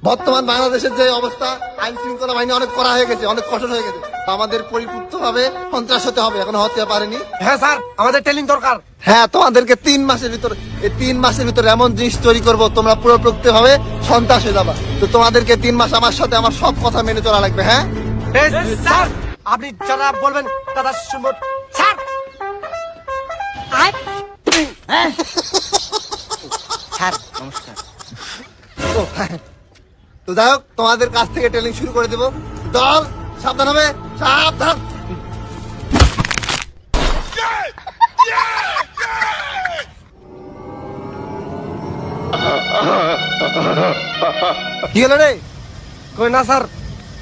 বর্তমান বাংলাদেশের যে অবস্থা, আইন শৃঙ্খলা বাহিনী অনেক কড়া হয়ে গেছে, অনেক কঠোর হয়ে গেছে। তো আমাদের পরিপূর্ণভাবে সন্ত্রাস হতে হবে, এখন হতে পারেনি। হ্যাঁ স্যার, আমাদের ট্রেনিং দরকার। হ্যাঁ, তোমাদেরকে 3 মাসের ভিতর, এই 3 মাসের ভিতর এমন জিনিস তৈরি করবো তোমরা পুরো প্রকৃত ভাবে সন্ত্রাস হয়ে যাবা। তো তোমাদেরকে 3 মাস আমার সাথে আমার সব কথা মেনে চলা লাগবে। হ্যাঁ স্যার, আপনি যারা বলবেন তারা শুনবো স্যার। স্যার নমস্কার। ও, হ্যাঁ। তো যাই হোক, তোমাদের কাছ থেকে ট্রেনিং শুরু করে দেবো। দল সাবধান হবে, সাবধান। কি হলো রে? কই না স্যার,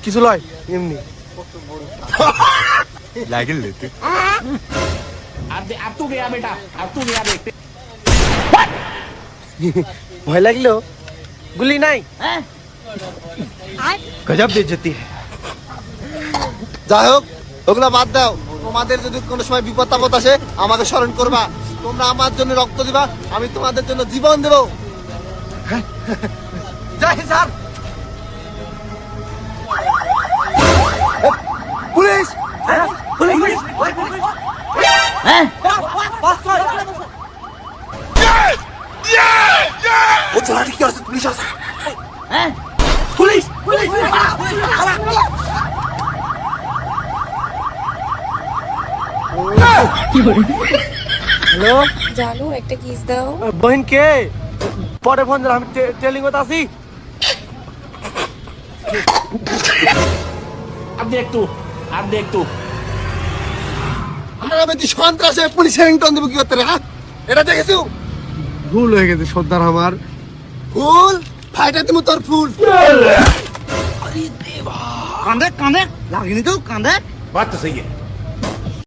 কিছু লয়, এমনি। अब तू गया बेटा, अब तू गया देख। ভয় লাগলো, গুলি নাই। গজব বেইজ্জতি। যাই হোক, ওগুলো বাদ দাও। তোমাদের যদি কোনো সময় বিপদ আপদ আসে আমাকে স্মরণ করবা। তোমরা আমার জন্য রক্ত দিবা, আমি তোমাদের জন্য জীবন দেবো। যাই স্যার। পুলিশ! ও চলা কি আছে? পুলিশ আছে। পুলিশ! হ্যালো জানু একটা কিস দাও। বহিন কে? পরে ফোন দিলাম, আমি ট্রেনিং করতে আছি। अब देख तू, अब देख तू। আর আমি তুই সন্ত্রাসে পুলিশের রিংটন দেবো কি করতে রে? হ্যাঁ, এটা দেখেছো? ভুল হয়ে গেছে সর্দার আমার। ফুল ফাইটা তুমি তোর ফুল। কাঁদে কাঁদে লাগেনি তো, কাঁদে। बात तो सही है।